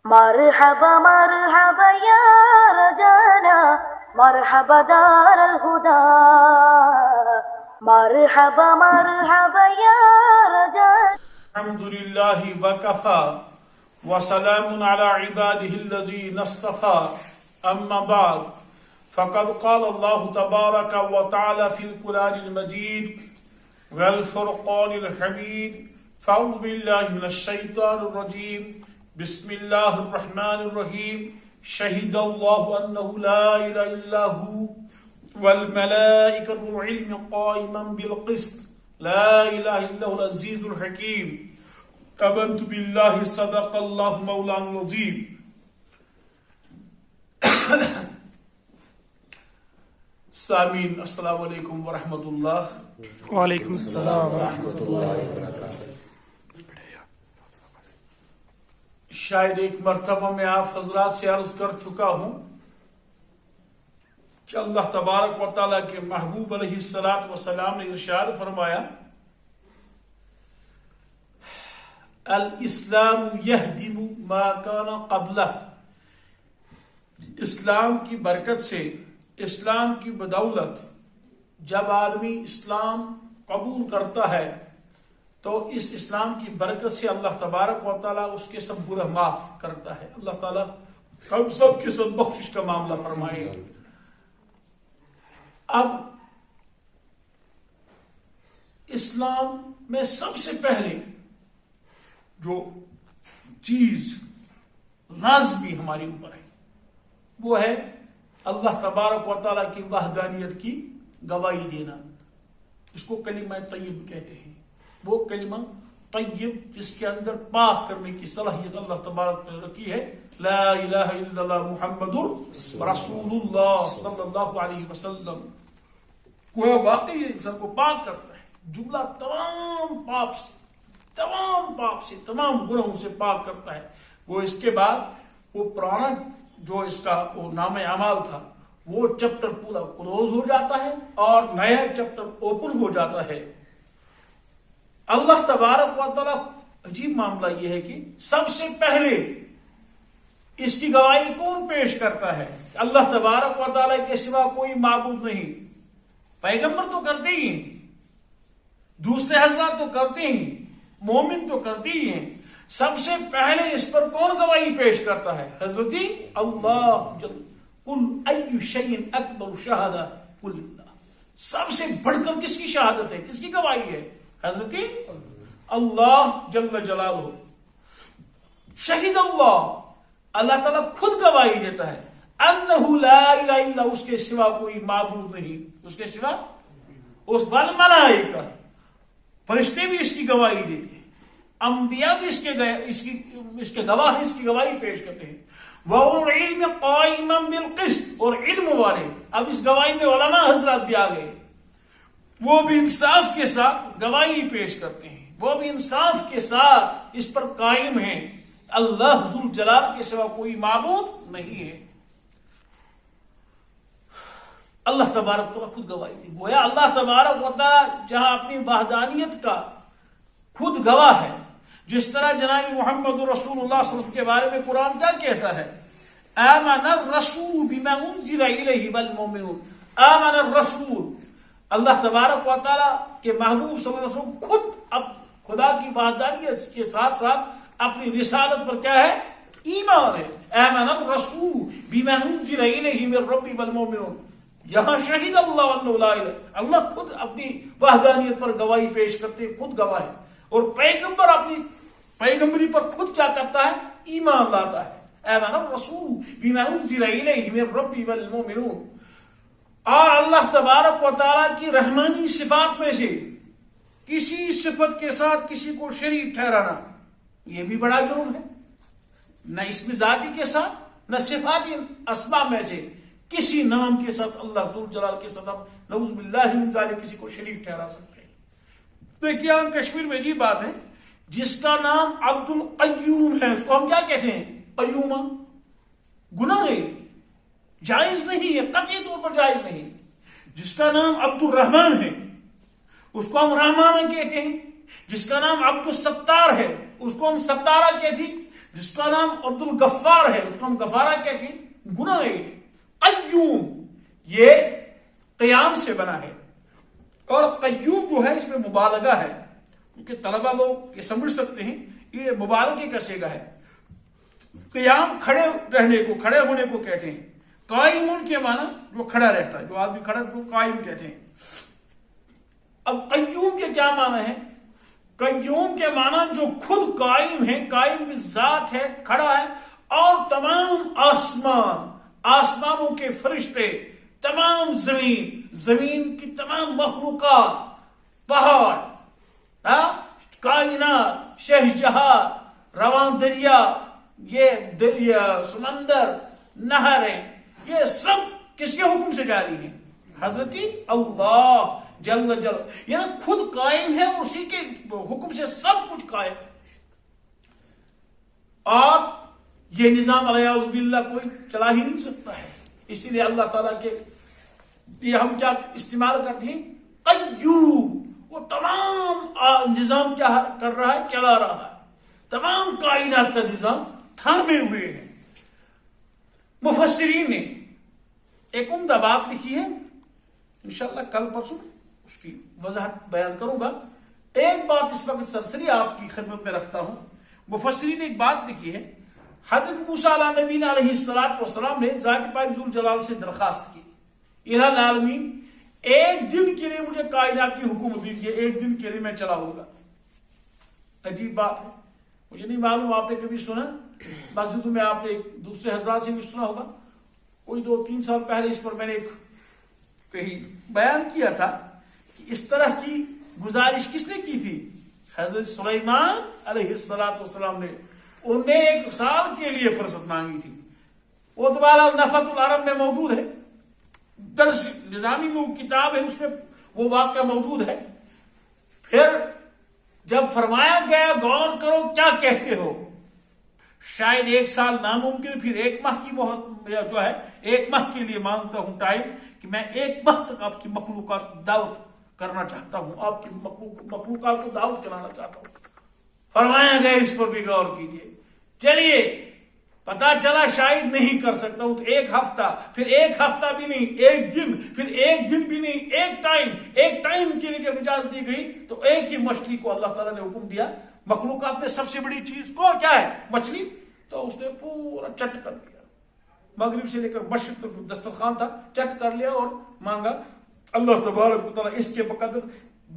مرحبا مرحبا یا رجانا مرحبا دار الهدى مرحبا مرحبا یا رجانا الحمد لله وكفى وسلام على عباده الذين اصطفى أما بعد فقد قال الله تبارك وتعالى في القرآن المجيد والفرقان الحميد فأعوذ بالله من الشيطان الرجيم بسم الله الرحمن الرحيم شهد الله أنه لا إله إلا هو والملائكة والعلم قائما بالقسط لا إله إلا هو العزيز الحكيم آمنت بالله صدق الله مولانا العظيم. سامعین السلام علیکم ورحمۃ اللہ. وعلیکم السلام ورحمۃ اللہ وبرکاتہ. شاید ایک مرتبہ میں آپ حضرات سے عرض کر چکا ہوں کہ اللہ تبارک و تعالیٰ کے محبوب علیہ الصلوۃ والسلام نے ارشاد فرمایا الاسلام یہدم ما کان قبلہ. اسلام کی برکت سے، اسلام کی بدولت جب آدمی اسلام قبول کرتا ہے تو اس اسلام کی برکت سے اللہ تبارک و تعالیٰ اس کے سب گناہ معاف کرتا ہے. اللہ تعالیٰ ہم سب کے ساتھ بخشش کا معاملہ فرمائے. اب اسلام میں سب سے پہلے جو چیز لازمی ہمارے اوپر ہے وہ ہے اللہ تبارک و تعالیٰ کی وحدانیت کی گواہی دینا. اس کو کلمہ طیب کہتے ہیں. وہ کلمہ طیب جس کے اندر پاک کرنے کی صلاحیت اللہ تبارک نے رکھی ہے. لا الہ الا اللہ محمد رسول اللہ صلی اللہ علیہ وسلم. وہ واقعی انسان کو پاک کرتا ہے. جملہ تمام پاپ سے تمام گناہوں سے پاک کرتا ہے. وہ اس کے بعد وہ پرانا جو اس کا وہ نام اعمال تھا وہ چیپٹر پورا کلوز ہو جاتا ہے اور نیا چیپٹر اوپن ہو جاتا ہے. اللہ تبارک و تعالیٰ عجیب معاملہ یہ ہے کہ سب سے پہلے اس کی گواہی کون پیش کرتا ہے؟ اللہ تبارک و تعالیٰ کے سوا کوئی معبود نہیں. پیغمبر تو کرتے ہی ہیں، دوسرے حضرات تو کرتے ہیں، مومن تو کرتے ہی ہیں. سب سے پہلے اس پر کون گواہی پیش کرتا ہے؟ حضرت اللہ جل. قل ای شیء اکبر شہادہ قل اللہ. سب سے بڑھ کر کس کی شہادت ہے، کس کی گواہی ہے؟ حضرت اللہ جل جلالہ. شہید اللہ تعالیٰ خود گواہی دیتا ہے انہ لا الہ الا، اس کے سوا کوئی معبود نہیں، اس کے سوا. اس والملائکہ، فرشتے بھی اس کی گواہی دیتے ہیں، انبیاء بھی اس کے گواہ اس کی گواہی پیش کرتے ہیں. وَالْعِلْمِ قَائِمًا بِالْقِسْطِ، اور علم والے. اب اس گواہی میں علماء حضرات بھی آ گئے. وہ بھی انصاف کے ساتھ گواہی پیش کرتے ہیں، وہ بھی انصاف کے ساتھ اس پر قائم ہیں. اللہ ذوال جلال کے سوا کوئی معبود نہیں ہے. اللہ تبارک تعالیٰ خود گواہی دی. گویا اللہ تبارک و تعالیٰ جہاں اپنی وحدانیت کا خود گواہ ہے. جس طرح جناب محمد رسول اللہ صلی اللہ علیہ وسلم کے بارے میں قرآن کیا کہتا ہے؟ آمن الرسول بما انزل الیہ والمؤمنون. آمن الرسول، اللہ تبارک و تعالیٰ کے محبوب صلی اللہ علیہ وسلم خود اب خدا کی وحدانیت کے ساتھ ساتھ اپنی رسالت پر کیا ہے؟ ایمان ہے. آمن الرسول بما انزل الیہ من ربہ والمؤمنون. یہاں شہید اللہ انہ لا الہ، اللہ خود اپنی وحدانیت پر گواہی پیش کرتے ہیں، خود گواہ ہے. اور پیغمبر اپنی پیغمبری پر خود کیا کرتا ہے؟ ایمان لاتا ہے. آمن الرسول بما انزل الیہ من ربہ والمؤمنون. اور اللہ تبارک و تعالیٰ کی رحمانی صفات میں سے کسی صفت کے ساتھ کسی کو شریک ٹھہرانا یہ بھی بڑا جرم ہے. نہ اسم ذاتی کے ساتھ نہ صفاتی اسماء میں سے کسی نام کے ساتھ اللہ ذو الجلال کے ساتھ نعوذ باللہ من ذالک کسی کو شریک ٹھہرا سکتے ہیں. دیکھیے کشمیر میں عجیب بات ہے، جس کا نام عبد القیوم ہے اس کو ہم کیا کہتے ہیں؟ قیوم. گناہ ہے، جائز نہیں ہے، قطعی طور پر جائز نہیں. جس کا نام عبد الرحمن ہے اس کو ہم رحمانہ کہتے ہیں. جس کا نام عبد الستار ہے اس کو ہم ستارہ کہتے ہیں. جس کا نام عبد الغفار ہے، اس کو ہم غفارہ کہتے ہیں، گناہ ہے۔ قیوم یہ قیام سے بنا ہے، اور قیوم جو ہے اس میں مبالغہ ہے، کیونکہ طلبہ لوگ یہ سمجھ سکتے ہیں یہ مبالغے کا صیغہ ہے۔ قیام کھڑے رہنے کو، کھڑے ہونے کو کہتے ہیں۔ قائمون کے معنی جو کھڑا رہتا ہے، جو آدمی کھڑا ہے اس کو قائم کہتے ہیں۔ اب قیوم کے کیا معنی ہے؟ قیوم کے معنی جو خود قائم ہے، قائم ذات ہے، کھڑا ہے، اور تمام آسمانوں کے فرشتے، تمام زمین کی تمام مخلوقات، پہاڑ، کائنات، شہجہار، رواں دریا، یہ سمندر، نہریں، یہ سب کس کے حکم سے جاری ہیں؟ حضرت اللہ جل جلالہ، یعنی خود قائم ہے، اسی کے حکم سے سب کچھ قائم ہے۔ اور یہ نظام الیاذ باللہ کوئی چلا ہی نہیں سکتا ہے۔ اسی لیے اللہ تعالیٰ کے یہ ہم کیا استعمال کرتے ہیں؟ قیوم۔ وہ تمام نظام کیا کر رہا ہے؟ چلا رہا ہے، تمام کائنات کا نظام تھامے ہوئے ہیں۔ مفسرین نے ایک عمدہ بات لکھی ہے، انشاءاللہ کل پرسوں اس کی وضاحت بیان کروں گا۔ ایک بات اس وقت سرسری آپ کی خدمت میں رکھتا ہوں۔ مفسرین نے ایک بات لکھی ہے، حضرت موسیٰ علیہ نبی علیہ السلام نے ذات پاک ذوالجلال سے درخواست کی، الہ العالمین ایک دن کے لیے مجھے کائنات کی حکومت دیجیے، ایک دن کے لیے میں چلاؤں گا۔ عجیب بات ہے، مجھے نہیں معلوم آپ نے کبھی سنا، مسجدوں میں آپ نے دوسرے حضرات سے بھی سنا ہوگا۔ کوئی 2-3 سال پہلے اس پر میں نے کہیں بیان کیا تھا کہ اس طرح کی گزارش کس نے کی تھی؟ حضرت سلیمان علیہ السلام نے، انہوں نے 1 سال کے لیے فرصت مانگی تھی۔ وہ دوبارہ نفت العرب میں موجود ہے، درس نظامی میں وہ کتاب ہے، اس میں وہ واقعہ موجود ہے۔ پھر جب فرمایا گیا غور کرو کیا کہتے ہو، شاید 1 سال ناممکن، پھر 1 ماہ کی مہلت جو ہے 1 ماہ کے لیے مانگتا ہوں ٹائم، کہ میں 1 ماہ تک آپ کی مخلوقات کی دعوت کرنا چاہتا ہوں، آپ کی مخلوقات کو دعوت کرانا چاہتا ہوں۔ فرمایا گیا اس پر بھی غور کیجیے۔ چلیے پتا چلا شاید نہیں کر سکتا ہوں، تو 1 ہفتہ، پھر 1 ہفتہ بھی نہیں، 1 دن، پھر 1 دن بھی نہیں، ایک ٹائم کے لیے جب اجازت دی گئی تو ایک ہی مچھلی کو اللہ تعالیٰ نے حکم دیا۔ مخلوقات میں سب سے بڑی چیز کو کیا ہے؟ مچھلی۔ تو اس نے پورا چٹ کر لیا، مغرب سے لے کر مشرق تک جو دسترخوان تھا چٹ کر لیا اور مانگا اللہ تبارک و تعالیٰ اس کے بقدر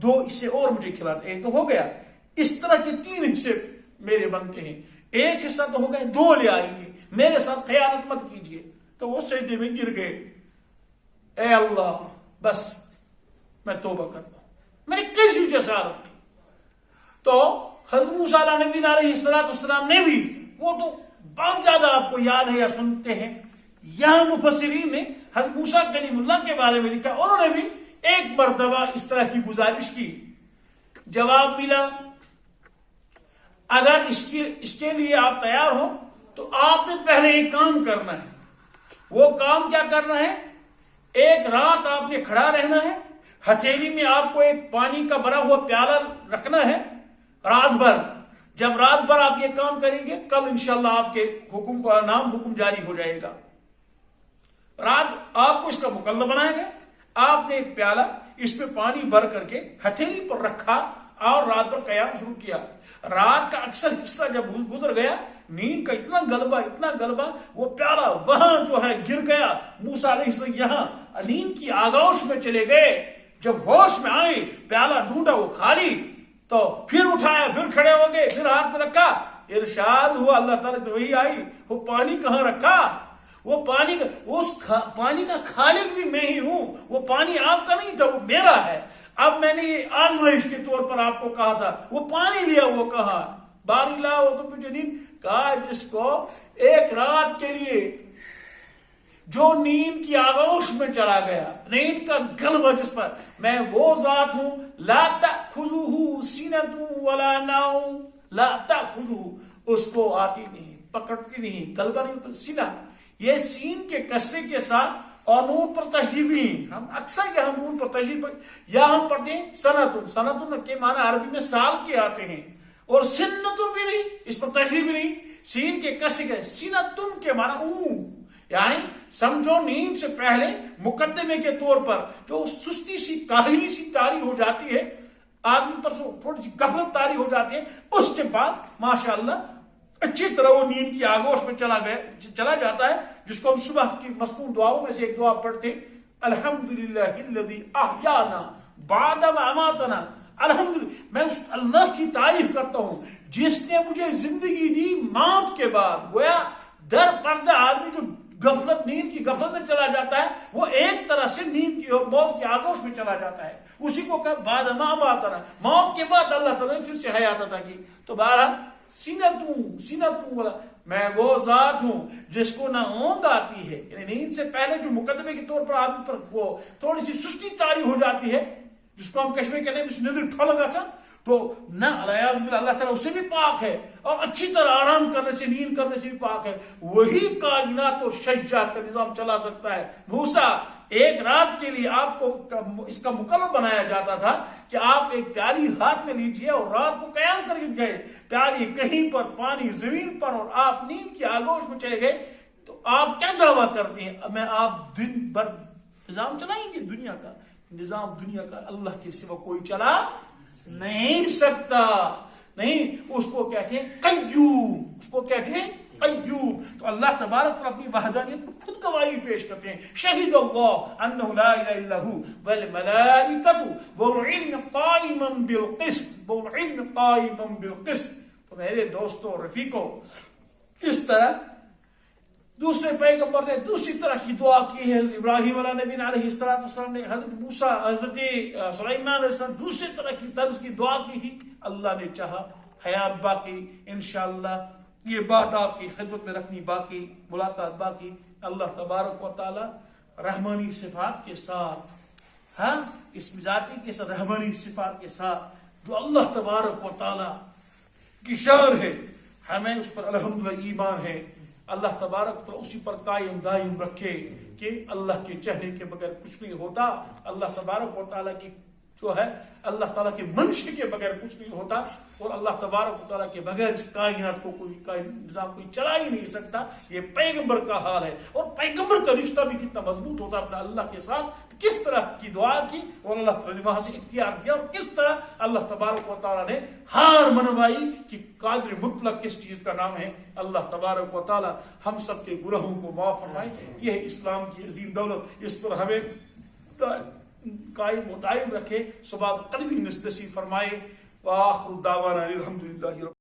2 حصے اور مجھے کھلاتے، 1 تو ہو گیا، اس طرح کے 3 حصے میرے بنتے ہیں، 1 حصہ تو ہو گئے، 2 لے آئیں گے، میرے ساتھ خیانت مت کیجیے۔ تو وہ سجدے میں گر گئے، اے اللہ بس میں توبہ کرتا ہوں، میں نے کسی جسارت نہیں۔ تو حضرت موسیٰ علیہ نبی علیہ السلام نے بھی، وہ تو بہت زیادہ آپ کو یاد ہے یا سنتے ہیں، یہاں مفسرین نے حضرت موسیٰ کلیم اللہ کے بارے میں لکھا، انہوں نے بھی 1 مرتبہ اس طرح کی گزارش کی، جواب ملا اگر اس کے لیے آپ تیار ہو تو آپ نے پہلے ایک کام کرنا ہے۔ وہ کام کیا کرنا ہے؟ 1 رات آپ نے کھڑا رہنا ہے، ہتھیلی میں آپ کو ایک پانی کا بھرا ہوا پیالہ رکھنا ہے رات بھر۔ جب رات بھر آپ یہ کام کریں گے، کل انشاءاللہ آپ کے حکم جاری ہو جائے گا۔ رات آپ کو اس کا مکلف بنایا گیا، آپ نے ایک پیالہ اس میں پانی بھر کر کے ہتھیلی پر رکھا اور رات بھر قیام شروع کیا۔ رات کا اکثر حصہ جب گزر گیا، نیند کا اتنا غلبہ، وہ پیالہ وہاں جو ہے گر گیا۔ موسیٰ علیہ السلام یہاں نیند کی آغوش میں چلے گئے، جب ہوش میں آئے پیالہ ڈھونڈا وہ خالی، تو پھر اٹھایا، پھر کھڑے ہو گئے، پھر ہاتھ میں رکھا، ارشاد ہوا اللہ تعالیٰ سے وہی آئی، وہ پانی کہاں رکھا؟ وہ پانی کا خالق بھی میں ہی ہوں، وہ پانی آپ کا نہیں تھا، وہ میرا ہے۔ اب میں نے یہ آزمائش کے طور پر آپ کو کہا تھا، وہ پانی لیا، وہ کہا باری لا، وہ تو مجھے نہیں کہا، جس کو 1 رات کے لیے جو نیند کی آغوش میں چلا گیا، نیند کا غلبہ جس پر، میں وہ ذات ہوں، لا تأخذہ سنۃ ولا نوم، لا تأخذہ، اس کو آتی نہیں، پکڑتی نہیں، غلبہ نہیں ہوتا۔ سینہ، یہ سین کے کسرے کے ساتھ اور نون پر تشدید نہیں، ہم اکثر یہاں نون پر تشدید پر، یا ہم پڑھتے ہیں سنۃ کے معنی عربی میں سال کے آتے ہیں، اور سنۃ بھی نہیں، اس پر تشدید بھی نہیں، سین کے کسی کے سینتن کے معنی اون، یعنی سمجھو نیند سے پہلے مقدمے کے طور پر جو سستی سی کاہلی سی طاری ہو جاتی ہے آدمی پر، تھوڑی سی غفلت طاری ہو جاتی ہے، اس کے بعد ماشاءاللہ اچھی طرح وہ نیند کی آگوش میں چلا جاتا ہے، جس کو ہم صبح کی مسنون دعاؤں میں سے ایک دعا پڑھتے ہیں، الحمدللہ الذی احیانا بعد ما اماتنا۔ الحمدللہ، میں اس اللہ کی تعریف کرتا ہوں جس نے مجھے زندگی دی موت کے بعد۔ گویا در پردہ آدمی جو غفلت، نیند کی غفلت میں چلا جاتا ہے، وہ ایک طرح سے نیند کی موت کی آگوش میں چلا جاتا ہے، اسی کو کہ بعد ما اماتنا، موت کے بعد اللہ تعالیٰ نے پھر سے حیات عطا کی۔ تو بہرحال سینتوں والا، میں وہ ذات ہوں جس کو نہ اونگ آتی ہے، یعنی نیند سے پہلے جو مقدمے کے طور پر آدمی پر وہ تھوڑی سی سستی طاری ہو جاتی ہے، جس کو ہم کشمیر کہتے ہیں نظر ٹھولگا تھا، تو نہ الیاذ باللہ اللہ تعالیٰ اسے بھی پاک ہے، اور اچھی طرح آرام کرنے سے، نیند کرنے سے بھی پاک ہے۔ وہی کائنات اور شجاعت کا نظام چلا سکتا ہے۔ موسیٰ ایک رات کے لیے آپ کو اس کا مکلف بنایا جاتا تھا کہ آپ ایک پیالی ہاتھ میں لیجئے اور رات کو قیام کر کے گئے، پیالی کہیں پر، پانی زمین پر، اور آپ نیند کی آگوش میں چلے گئے، تو آپ کیا دعویٰ کرتے ہیں؟ میں آپ دن بھر نظام چلائیں گے دنیا کا؟ نظام دنیا کا اللہ کے سوا کوئی چلا نہیں سکتا، نہیں، اس کو کہتے ہیں قیوم، اس کو کہتے ہیں قیوم۔ تو اللہ تبارک تعالیٰ اپنی وحدانیت خود گواہی پیش کرتے ہیں، شہید اللہ انہ لا الہ الا ہو والملائکۃ والعلم قائما بالقسط، والعلم قائما بالقسط۔ تو میرے دوستوں اور رفیقوں، اس طرح دوسرے پیغمبر نے دوسری طرح کی دعا کی ہے۔ ابراہیم علیہ نبی علیہ السلام نے، حضرت موسیٰ، حضرت سلیمان علیہ السلام دوسری طرح کی طرز کی دعا کی تھی۔ اللہ نے چاہا حیات باقی، انشاءاللہ یہ بات آپ کی خدمت میں رکھنی باقی، ملاقات باقی۔ اللہ تبارک و تعالی رحمانی صفات کے ساتھ، ہاں، اس مزاجی کے ساتھ، رحمانی صفات کے ساتھ جو اللہ تبارک و تعالی کی شان ہے، ہمیں اس پر الحمدللہ ایمان ہے۔ اللہ تبارک تعالیٰ اسی پر قائم دائم رکھے کہ اللہ کے چہرے کے بغیر کچھ نہیں ہوتا، اللہ تبارک و تعالیٰ کی جو ہے، اللہ تعالیٰ کے منشے کے بغیر کچھ نہیں ہوتا، اور اللہ تبارک و تعالیٰ کے بغیر اس کائنات کو کوئی نظام کوئی چلا ہی نہیں سکتا۔ یہ پیغمبر کا حال ہے، اور پیغمبر کا رشتہ بھی کتنا مضبوط ہوتا اپنا اللہ کے ساتھ، کس طرح کی دعا کی اور اللہ تعالیٰ نے وہاں سے اختیار دیا، اور کس طرح اللہ تبارک و تعالیٰ نے ہار منوائی کہ قادر مطلق کس چیز کا نام ہے۔ اللہ تبارک و تعالیٰ ہم سب کے گناہوں کو معاف فرمائے۔ یہ ہے اسلام کی عظیم دولت، اس پر ہمیں قائم و دائم رکھے، ثبات قدمی نصیب فرمائے۔ وآخر دعوانا الحمدللہ۔